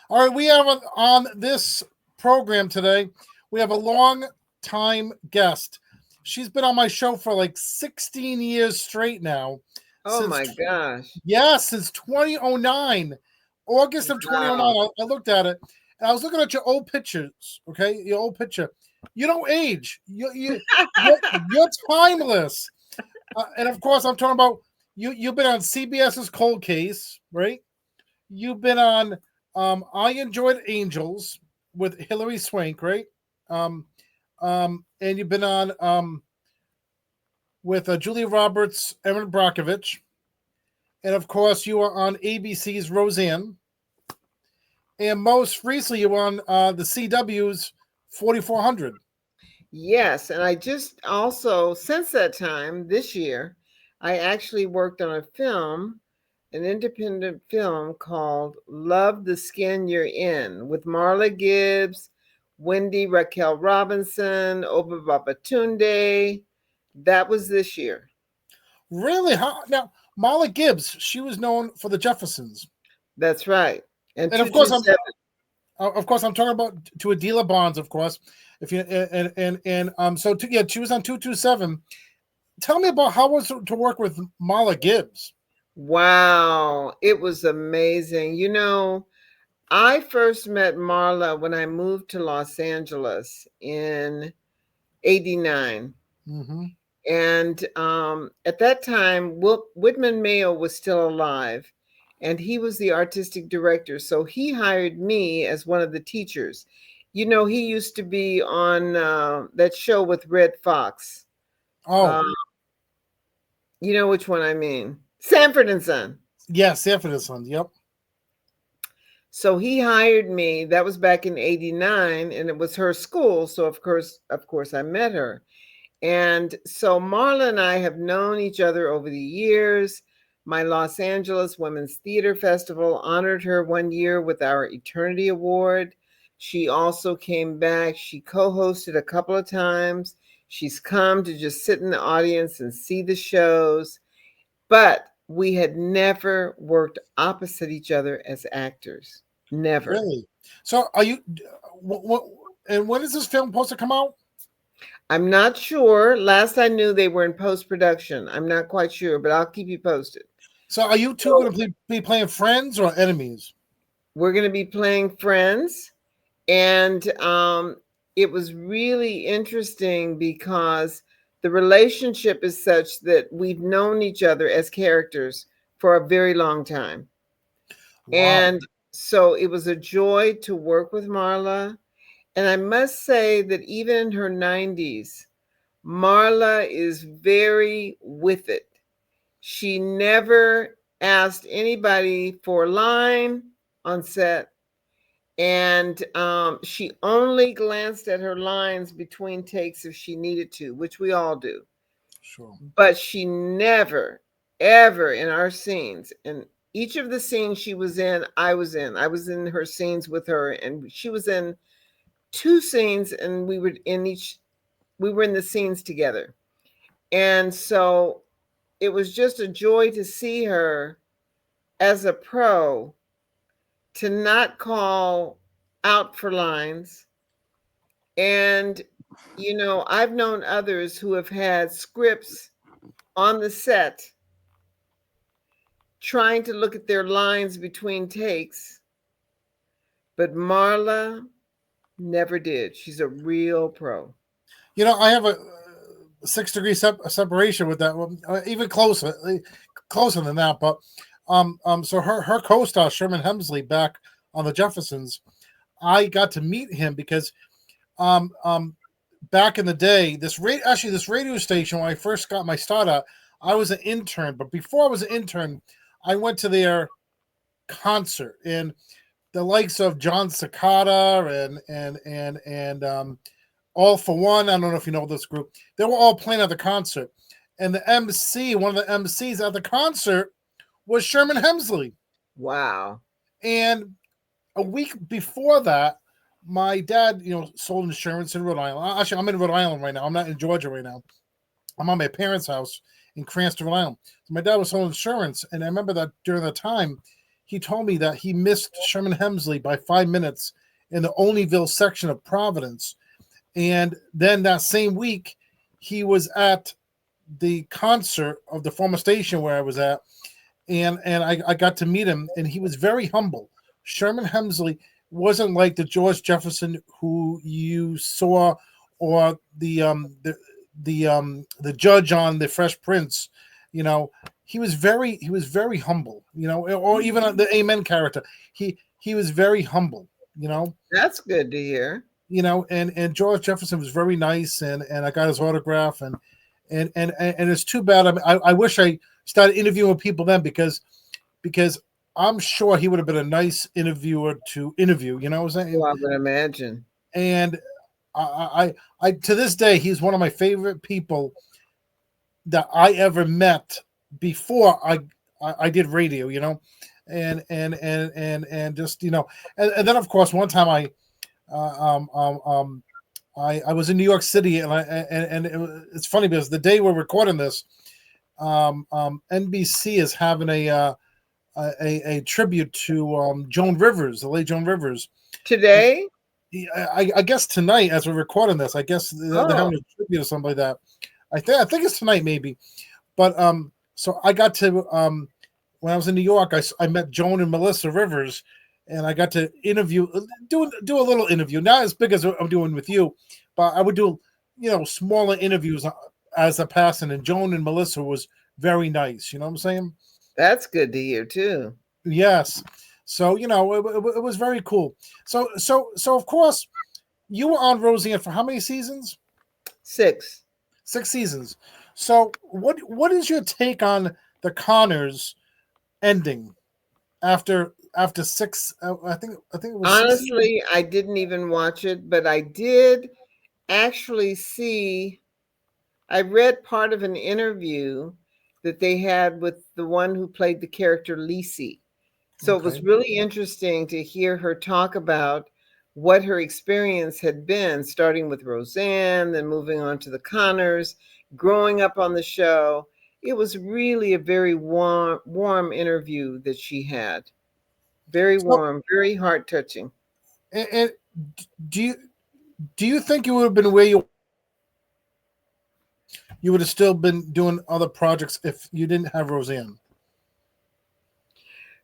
All right, we have on this program today, we have a long time guest. She's been on my show for like 16 years straight now. Oh Since my gosh. yeah, since 2009. August of 2009. Wow. I looked at it and I was looking at your old pictures, okay? Your old picture. You don't age. You're timeless. And of course, I'm talking about you've been on CBS's Cold Case, right? You've been on I Enjoyed Angels with Hilary Swank, right? Um, and you've been on with Julia Roberts, Erin Brockovich, and of course you are on ABC's Roseanne, and most recently you were on the CW's 4400. Yes, and I just also, since that time, this year, I actually worked on a film, an independent film called Love the Skin You're In with Marla Gibbs, Wendy Raquel Robinson, Oba Babatunde. That was this year. Really? How now? Marla Gibbs, she was known for the Jeffersons, That's right. And and of course I'm 227. talking about to Adilah Bonds, of course. If you and so yeah, she was on 227. Tell me about how was it to work with Marla Gibbs. Wow, it was amazing. I first met Marla when I moved to Los Angeles in 89. Mm-hmm. And at that time, Whitman Mayo was still alive, and he was the artistic director. So he hired me as one of the teachers. He used to be on that show with Red Fox. Oh, Uh, you know which one I mean? Sanford and Son. yes, Sanford Son. Yep. So he hired me. That was back in 89, and it was her school. So of course I met her. And so Marla and I have known each other over the years. My Los Angeles Women's Theater Festival honored her one year with our Eternity Award. She also came back. She co-hosted a couple of times. She's come to just sit in the audience and see the shows. But we had never worked opposite each other as actors. Never. Really. So are you? What? And when is this film supposed to come out? I'm not sure. Last I knew, they were in post production. I'm not quite sure, but I'll keep you posted. So are you two So going to be playing friends or enemies? we're going to be playing friends. And it was really interesting because the relationship is such that we've known each other as characters for a very long time. Wow. And so it was a joy to work with Marla. And I must say that even in her 90s, Marla is very with it. She never asked anybody for a line on set, and she only glanced at her lines between takes if she needed to, which we all do. Sure. But she never, ever in our scenes, and each of the scenes she was in, I was in. I was in her scenes with her, and she was in two scenes, and we were in the scenes together. And so it was just a joy to see her as a pro, to not call out for lines. And, I've known others who have had scripts on the set trying to look at their lines between takes, but Marla never did. She's a real pro. I have a 6 degree separation with that one, even closer than that. But so her co-star Sherman Hemsley back on the Jeffersons, I got to meet him because um, um, back in the day, this radio station when I first got my start out, I was an intern. But before I was an intern, I went to their concert and the likes of John Cicada and All for One. I don't know if you know this group. They were all playing at the concert, and one of the MCs at the concert, was Sherman Hemsley. Wow. And a week before that, my dad, sold insurance in Rhode Island. Actually, I'm in Rhode Island right now. I'm not in Georgia right now. I'm on my parents' house in Cranston, Rhode Island. So my dad was selling insurance, and I remember that during that time, he told me that he missed Sherman Hemsley by 5 minutes in the Olneyville section of Providence. And then that same week, he was at the concert of the former station where I was at, and I got to meet him, and he was very humble. Sherman Hemsley wasn't like the George Jefferson who you saw, or the judge on the Fresh Prince. You know, he was very humble. You know, or even the Amen character. He was very humble. You know, That's good to hear. you know, and George Jefferson was very nice, and I got his autograph, and it's too bad. I mean, I wish I started interviewing people then, because I'm sure he would have been a nice interviewer to interview. You know what I'm saying? Oh, I would imagine. And I to this day, he's one of my favorite people that I ever met before I did radio. You know, and just, you know, and then of course one time I was in New York City, and it's funny because the day we're recording this, NBC is having a tribute to Joan Rivers, the late Joan Rivers. Today? I guess tonight, as we're recording this, I guess they're having a tribute or something like that. I think it's tonight, maybe. But so I got to when I was in New York, I met Joan and Melissa Rivers, and I got to do a little interview, not as big as I'm doing with you, but I would do, you know, smaller interviews as a passing. And Joan and Melissa was very nice. You know what I'm saying? That's good to hear too. Yes. So, you know, it was very cool. So of course, you were on Roseanne for how many seasons? 6. 6 seasons. So what is your take on the Connors ending after 6? I think it was. Honestly, I didn't even watch it, but I did actually see. I read part of an interview that they had with the one who played the character Lisi. So it was really interesting to hear her talk about what her experience had been, starting with Roseanne, then moving on to the Connors, growing up on the show. It was really a very warm interview that she had. Very warm, very heart touching. And do you think you would have been where you would have still been doing other projects if you didn't have Roseanne?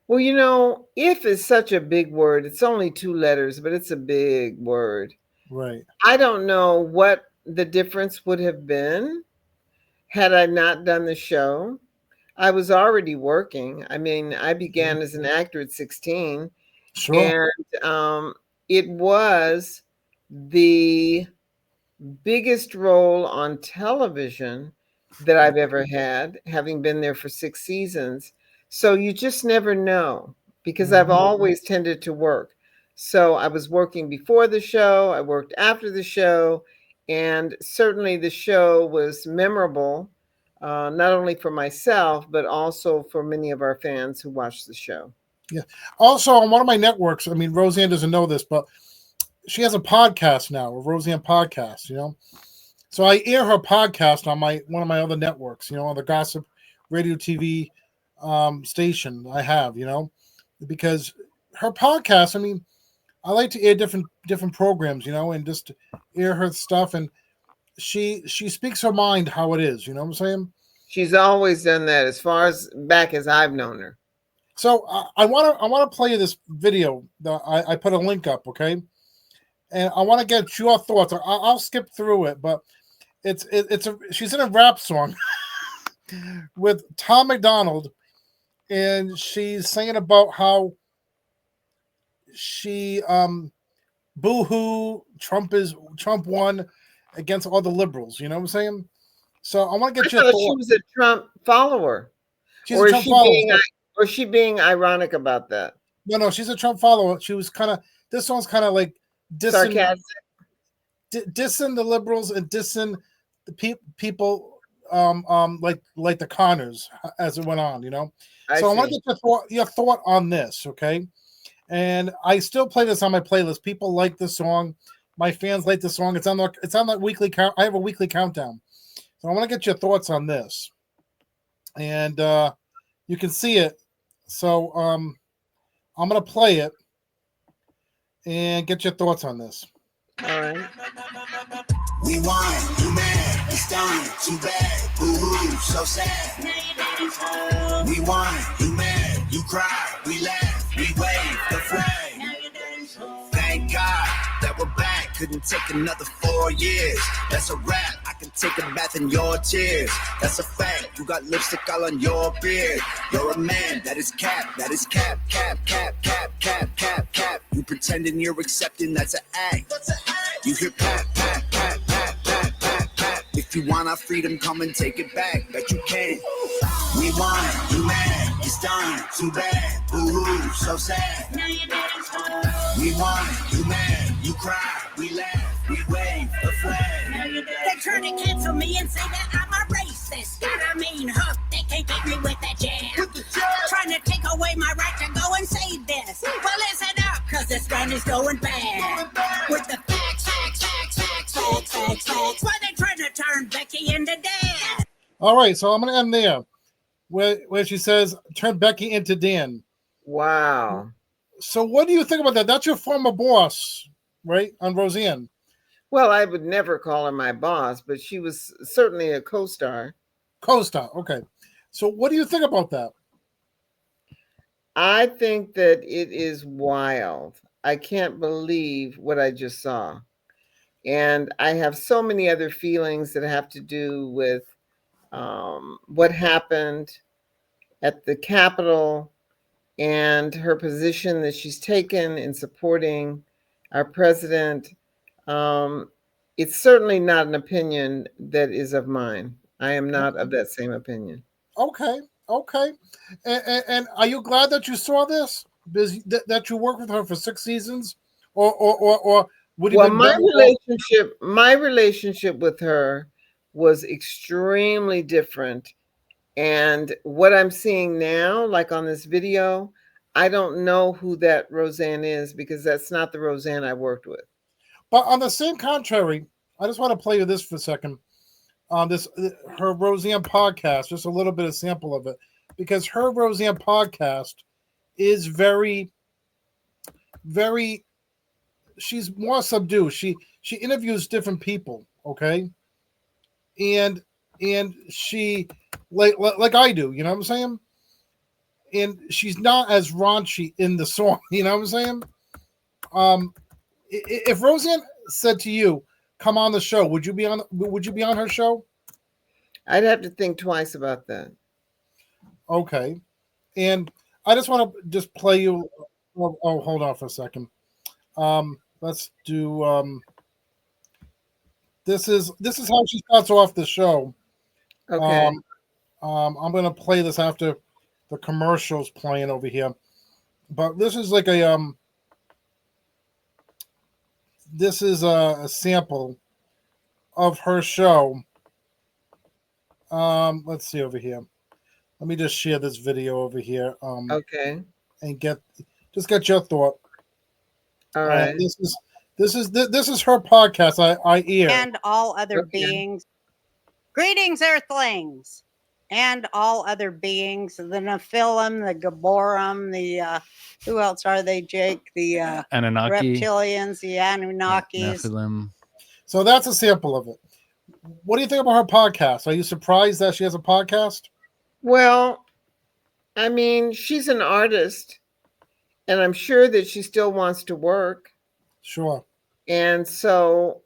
Well, you know, if is such a big word. It's only 2 letters, but it's a big word. Right. I don't know what the difference would have been had I not done the show. I was already working. I mean, I began as an actor at 16. Sure. And it was the biggest role on television that I've ever had, having been there for 6 seasons. So you just never know, because I've always tended to work. So I was working before the show, I worked after the show, and certainly the show was memorable, not only for myself, but also for many of our fans who watched the show. Yeah. Also, on one of my networks, I mean, Roseanne doesn't know this, but she has a podcast now, a Roseanne podcast, you know. So I air her podcast on one of my other networks, you know, on the Gossip Radio TV station I have, you know, because her podcast, I mean, I like to air different programs, you know, and just air her stuff, and she speaks her mind how it is, you know what I'm saying? She's always done that as far as back as I've known her. So I want to play you this video that I put a link up, okay? And I want to get your thoughts. I'll skip through it, but she's in a rap song with Tom McDonald, and she's singing about how she boo-hoo, Trump won against all the liberals. You know what I'm saying? So I want to get your thoughts. She was a Trump follower. She's a Trump follower. Or is she being ironic about that? No, she's a Trump follower. She was this song's kind of like dissing the liberals and dissing the people like the Connors as it went on, you know. I want to get your thought on this, okay? And I still play this on my playlist. People like the song. My fans like the song. It's on that weekly count. I have a weekly countdown. So I want to get your thoughts on this. And you can see it. So I'm gonna play it and get your thoughts on this. All right. We won, you mad, it's done, too bad, boo-hoo, so sad. We won, you mad, you cry, we laugh, we wave the flag. Thank God that we're back, couldn't take another 4 years. That's a wrap, I can take a bath in your tears. That's a fact, you got lipstick all on your beard. You're a man, that is cap, that is cap, cap, cap, cap, cap, cap, cap. You pretending you're accepting, that's an act. You hear pat, pat, pat, pat, pat, pat, pat. If you want our freedom, come and take it back. Bet you can. We won, you mad, it's done, too bad, boo-hoo, so sad. We won, you mad, you cry, we laugh, we wave the flag. They try to cancel me and say that I'm a racist. Got a mean hook, they can't get me with that jam. Trying to take away my right to go and say this. Well, listen up, cause this gun is going bad. With the facts, facts, facts, facts, facts, facts, facts. Why they trying to turn Becky into Dan? All right, so I'm gonna end there where she says turn Becky into Dan. Wow. So what do you think about that? That's your former boss, right? On Roseanne. Well, I would never call her my boss, but she was certainly a co-star. Co-star, okay. So what do you think about that? I think that it is wild. I can't believe what I just saw. And I have so many other feelings that have to do with what happened at the Capitol and her position that she's taken in supporting our president. It's certainly not an opinion that is of mine. I am not of that same opinion. Okay. And are you glad that you saw this? That you worked with her for 6 seasons, or would you? Well, my relationship with her was extremely different, and what I'm seeing now, like on this video, I don't know who that Roseanne is because that's not the Roseanne I worked with. But on the same contrary, I just want to play you this for a second. Her Roseanne podcast, just a little bit of sample of it, because her Roseanne podcast is very, very. She's more subdued. She interviews different people, okay, and she like I do, you know what I'm saying? And she's not as raunchy in the song, you know what I'm saying? If Roseanne said to you, "Come on the show," would you be on? Would you be on her show? I'd have to think twice about that. Okay, and I just want to just play you. Oh, hold on for a second. Let's do. This is how she starts off the show. Okay. I'm gonna play this after the commercials playing over here, but this is like a This is a sample of her show. Let's see over here. Let me just share this video over here. Okay. And get your thought. All right. This is her podcast. I hear. And all other beings. Greetings, Earthlings, and all other beings. The Nephilim, the Gaborim, the who else are they, Jake? The Anunnaki, reptilians, the Anunnakis. Nephilim. So that's a sample of it. What do you think about her podcast? Are you surprised that she has a podcast? Well, I mean, she's an artist, and I'm sure that she still wants to work. Sure. And so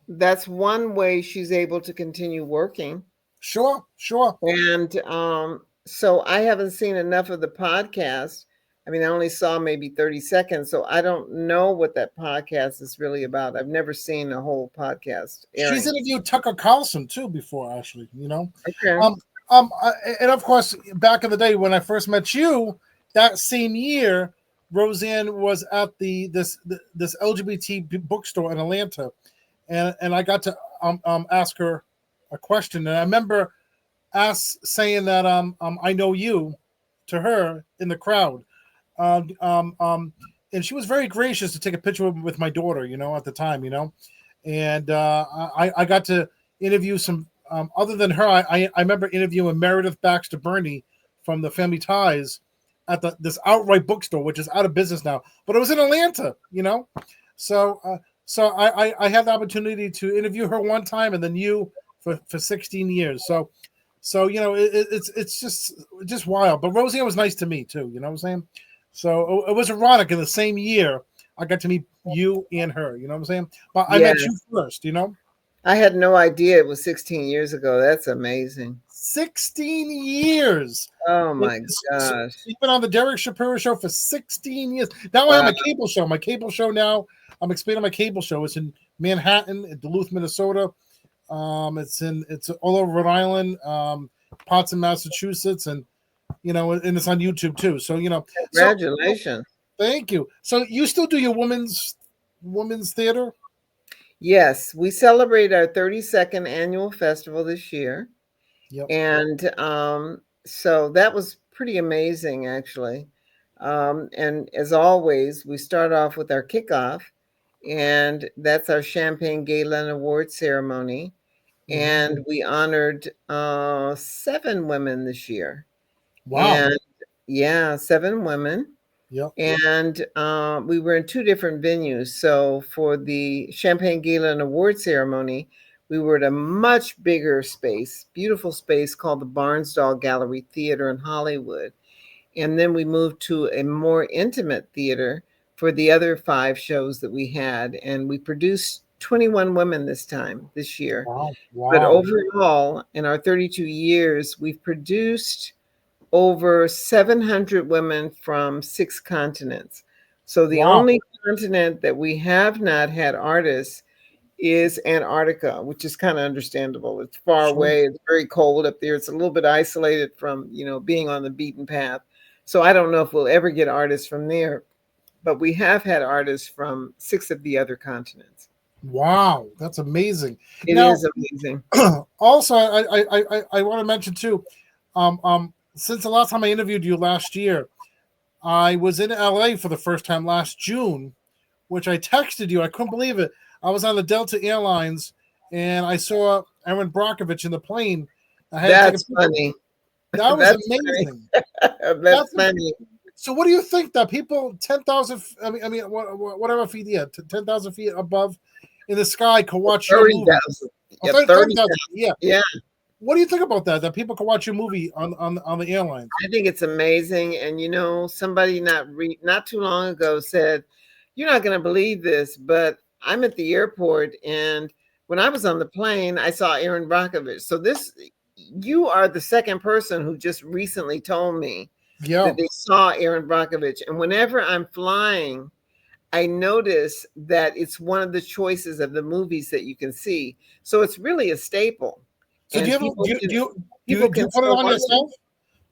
that's one way she's able to continue working. Sure. And so I haven't seen enough of the podcast. I mean, I only saw maybe 30 seconds, so I don't know what that podcast is really about. I've never seen a whole podcast airing. She's interviewed Tucker Carlson too before, actually. You know. Okay. And of course, back in the day when I first met you, that same year, Roseanne was at this LGBT bookstore in Atlanta, and I got to ask her a question, and I remember saying that I know you to her in the crowd, and she was very gracious to take a picture with my daughter, you know, at the time, you know, and I got to interview some. Other than her, I remember interviewing Meredith Baxter Burney from the Family Ties, at this outright bookstore, which is out of business now. But it was in Atlanta, So I had the opportunity to interview her one time, and then you for 16 years. So it's just wild. But Roseanne was nice to me too. You know what I'm saying? So it was ironic. In the same year, I got to meet you and her. You know what I'm saying? But I met you first. I had no idea it was 16 years ago. That's amazing. 16 years. Oh my gosh. You've been on the Derek Shapiro show for 16 years. Now I have a cable show. My cable show now, I'm expanding my cable show. It's in Manhattan, in Duluth, Minnesota. It's all over Rhode Island, parts in Massachusetts, and and it's on YouTube too. So Congratulations. Thank you. So you still do your women's theater? Yes, we celebrate our 32nd annual festival this year. Yep. And so that was pretty amazing, actually. And as always, we start off with our kickoff, and that's our Champagne Gala and Award ceremony. Mm-hmm. And we honored 7 women this year. Wow. And 7 women. Yep. And we were in 2 different venues. So for the Champagne Gala and Award ceremony, we were at a much bigger space, beautiful space called the Barnsdall Gallery Theater in Hollywood. And then we moved to a more intimate theater for the other 5 shows that we had. And we produced 21 women this year. Wow. But overall, in our 32 years, we've produced over 700 women from 6 continents. So the only continent that we have not had artists is Antarctica, which is kind of understandable. It's far away. It's very cold up there. It's a little bit isolated from, being on the beaten path. So I don't know if we'll ever get artists from there, but we have had artists from 6 of the other continents. Wow, that's amazing. It is amazing. Also, I want to mention too, since the last time I interviewed you last year, I was in LA for the first time last June, which I texted you. I couldn't believe it. I was on the Delta Airlines, and I saw Erin Brockovich in the plane. That's funny. That was amazing. That's funny. So, what do you think that people 10,000? I mean, whatever feet, 10,000 feet above in the sky can watch your movie? 30,000. Yeah. What do you think about that? That people can watch your movie on the airlines? I think it's amazing. And somebody not too long ago said, "You're not going to believe this, but I'm at the airport, and when I was on the plane, I saw Erin Brockovich." So you are the second person who just recently told me that they saw Erin Brockovich. And whenever I'm flying, I notice that it's one of the choices of the movies that you can see. So it's really a staple. So do you put it on yourself?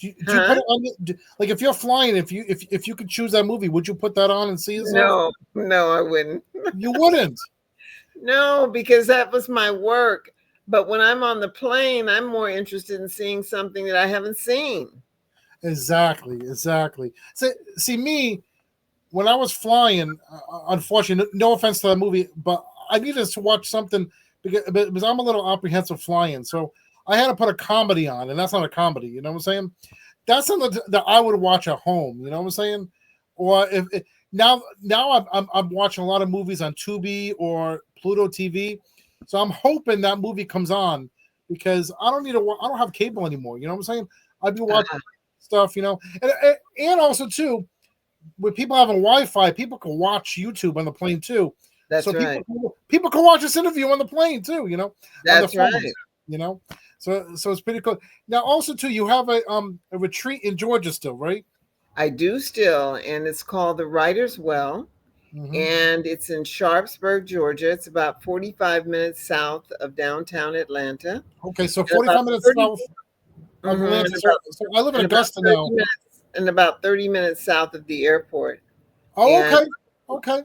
Do you put it on like if you're flying, if you could choose that movie, would you put that on and see yourself? No, I wouldn't. You wouldn't? No, because that was my work. But when I'm on the plane, I'm more interested in seeing something that I haven't seen. Exactly. So, see, me, when I was flying, unfortunately, no offense to that movie, but I needed to watch something because I'm a little apprehensive flying. So I had to put a comedy on, and that's not a comedy. You know what I'm saying? That's something that I would watch at home. You know what I'm saying? Or now I'm watching a lot of movies on Tubi or Pluto TV. So I'm hoping that movie comes on because I don't have cable anymore. You know what I'm saying? I'd be watching stuff, and also too, with people having Wi-Fi, people can watch YouTube on the plane too. That's right. People can watch this interview on the plane too. That's right. So it's pretty cool. Now, also too, you have a retreat in Georgia still, right? I do still, and it's called the Writer's Well. Mm-hmm. And it's in Sharpsburg, Georgia. It's about 45 minutes south of downtown Atlanta. Okay, so 45 minutes south of Atlanta. So I live in Augusta now. And about 30 minutes south of the airport. Oh, okay.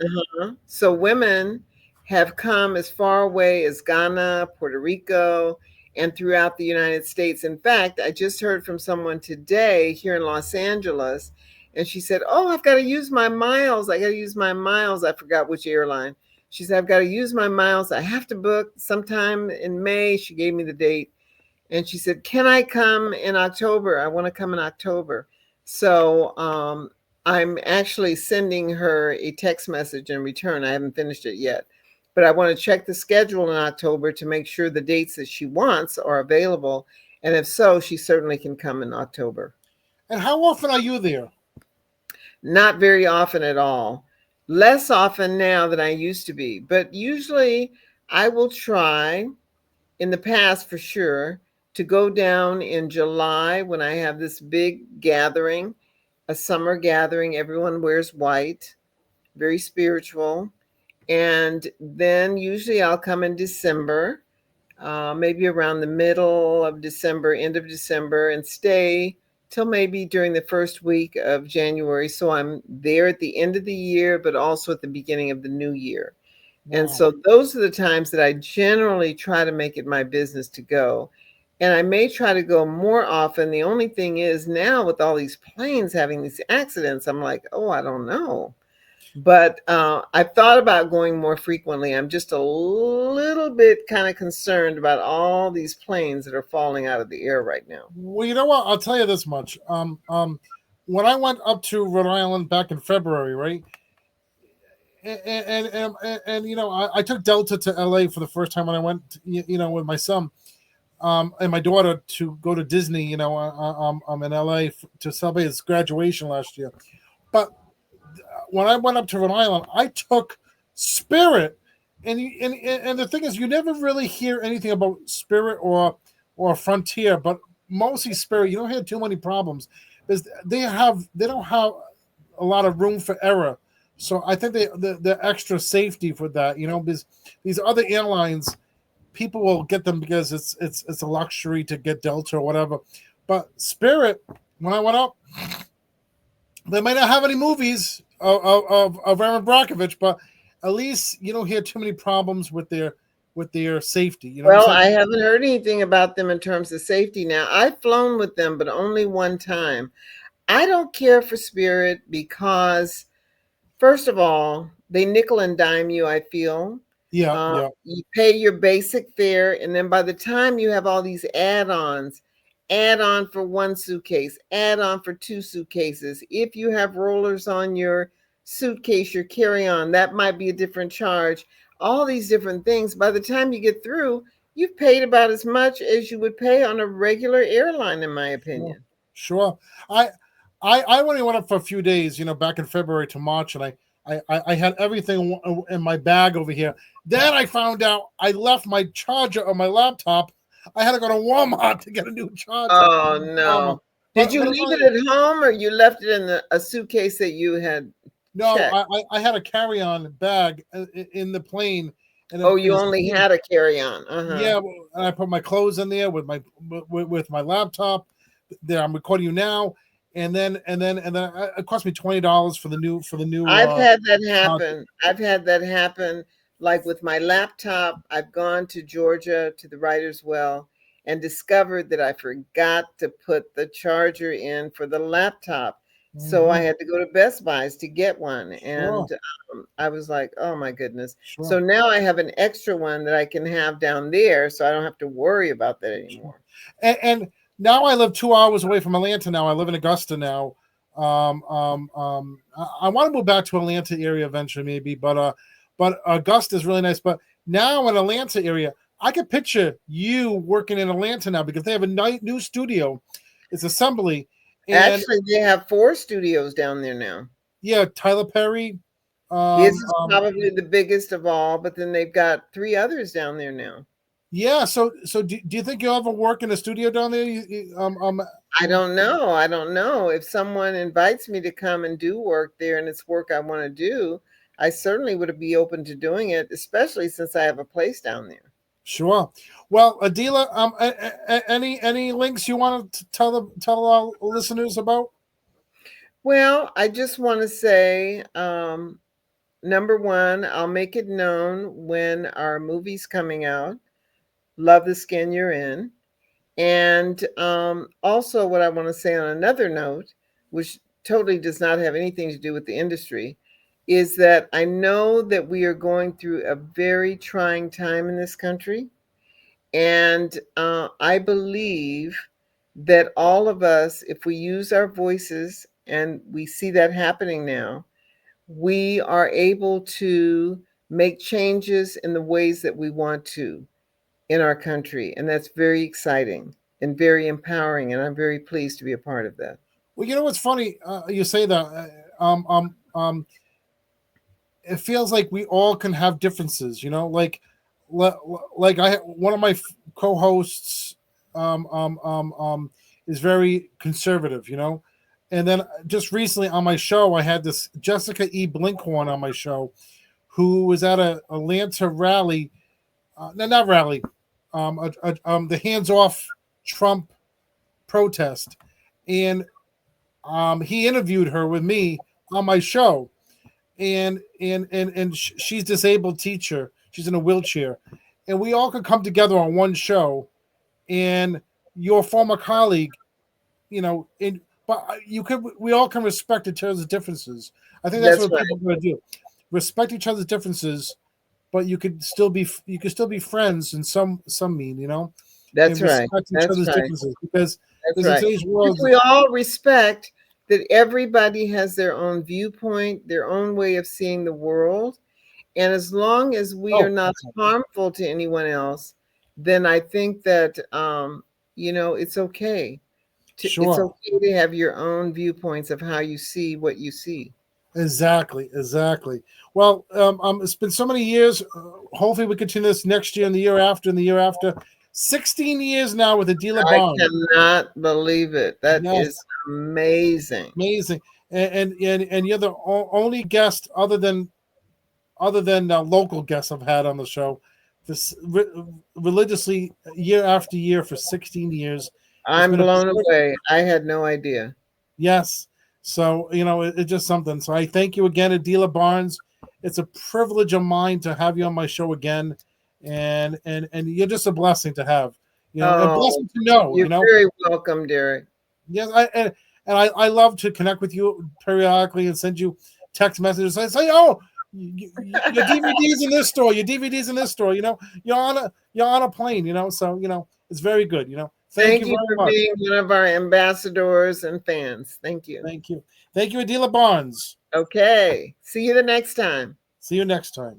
So women have come as far away as Ghana, Puerto Rico, and throughout the United States. In fact, I just heard from someone today here in Los Angeles, and she said, "Oh, I've got to use my miles. I forgot which airline. She said, "I've got to use my miles. I have to book sometime in May." She gave me the date. And she said, "Can I come in October? I want to come in October." So I'm actually sending her a text message in return. I haven't finished it yet, but I want to check the schedule in October to make sure the dates that she wants are available. And if so, she certainly can come in October. And how often are you there? Not very often at all. Less often now than I used to be, but usually I will try, in the past for sure, to go down in July when I have this big gathering, a summer gathering. Everyone wears white, very spiritual. And then usually I'll come in December, maybe around the middle of December, end of December, and stay till maybe during the first week of January. So I'm there at the end of the year, but also at the beginning of the new year. And Wow. so those are the times that I generally try to make it my business to go. And I may try to go more often. The only thing is now with all these planes having these accidents, I'm like, oh, I don't know. But I've thought about going more frequently. I'm just a little bit kind of concerned about all these planes that are falling out of the air right now. Well, you know what? I'll tell you this much. When I went up to Rhode Island back in February, right? And you know, I took Delta to LA for the first time when I went, you know, with my son, and my daughter to go to Disney. You know, I'm in LA to celebrate his graduation last year. But when I went up to Rhode Island, I took Spirit, and the thing is, you never really hear anything about Spirit or Frontier, but mostly Spirit. You don't hear too many problems because they don't have a lot of room for error. So I think the extra safety for that, you know, because these other airlines, people will get them because it's a luxury to get Delta or whatever. But Spirit, when I went up, they might not have any movies of Aaron Brockovich, but at least you don't hear too many problems with their safety. You know Well, what I'm I saying? haven't heard anything about them in terms of safety now. I've flown with them, but only one time. I don't care for Spirit because, first of all, they nickel and dime you, I feel. Yeah. You pay your basic fare, and then by the time you have all these add-ons, add on for one suitcase, add on for two suitcases. If you have rollers on your suitcase, your carry-on, that might be a different charge. All these different things. By the time you get through, you've paid about as much as you would pay on a regular airline, in my opinion. Sure. I only went up for a few days, you know, back in February to March, and I had everything in my bag over here. Then I found out I left my charger on my laptop. I had to go to Walmart to get a new charger. Oh no. Did you leave it at home or you left it in a suitcase that you had No, checked? I had a carry-on bag in the plane. And Oh, you only had a carry-on. Yeah, and I put my clothes in there with my laptop. There, I'm recording you now, and then it cost me $20 for the new. I've had that happen. I've had that happen. Like with my laptop, I've gone to Georgia to the Writer's Well and discovered that I forgot to put the charger in for the laptop. So I had to go to Best Buy's to get one. And I was like, oh my goodness. Sure. So now I have an extra one that I can have down there. So I don't have to worry about that anymore. And now I live 2 hours away from Atlanta. Now I live in Augusta now. I want to move back to Atlanta area eventually, maybe, but Augusta is really nice. But now in Atlanta area, I could picture you working in Atlanta now because they have a new studio. It's Assembly. And actually, they have 4 studios down there now. Yeah, Tyler Perry. His is probably the biggest of all, but then they've got 3 others down there now. Yeah, so do you think you'll ever work in a studio down there? I don't know. I don't know. If someone invites me to come and do work there and it's work I want to do, I certainly would be open to doing it, especially since I have a place down there. Sure. Well, Adilah, any links you want to tell our listeners about? Well, I just want to say, number one, I'll make it known when our movie's coming out. Love the Skin You're In. And also what I want to say on another note, which totally does not have anything to do with the industry, is that I know that we are going through a very trying time in this country. And I believe that all of us, if we use our voices, and we see that happening now, we are able to make changes in the ways that we want to in our country. And that's very exciting and very empowering. And I'm very pleased to be a part of that. Well, you know what's funny? You say that. It feels like we all can have differences. You know, like one of my co-hosts is very conservative. You know, and then just recently on my show, I had this Jessica E. Blinkhorn on my show, who was at a Atlanta rally. No, not rally. The hands-off Trump protest, and he interviewed her with me on my show, and she's a disabled teacher. She's in a wheelchair, and we all could come together on one show. And your former colleague, you know, we all can respect each other's differences. I think that's what right. people are going to do. Respect each other's differences, but you could still be friends in some mean, you know. That's right. That's right. Differences, because that's right. In today's world, if we all respect that everybody has their own viewpoint, their own way of seeing the world, and as long as we are not harmful to anyone else, then I think that you know, it's okay. It's okay to have your own viewpoints of how you see what you see. Exactly. Well, it's been so many years. Hopefully, we continue this next year and the year after and the year after. 16 years now with Adilah Barnes. I cannot believe it. That is amazing. Amazing. And you're the only guest other than local guests I've had on the show. This religiously year after year for 16 years. I'm blown away. I had no idea. Yes. So, you know, it's just something. So I thank you again, Adilah Barnes. It's a privilege of mine to have you on my show again. And you're just a blessing to have. You know, a blessing to know. You're very welcome, Derek. Yes, I love to connect with you periodically and send you text messages. I say, oh, your DVD's in this store. Your DVD's in this store. You know, you're on a plane. You know, so you know it's very good. You know. Thank you for being one of our ambassadors and fans. Thank you. Thank you, Adilah Barnes. Okay. See you the next time. See you next time.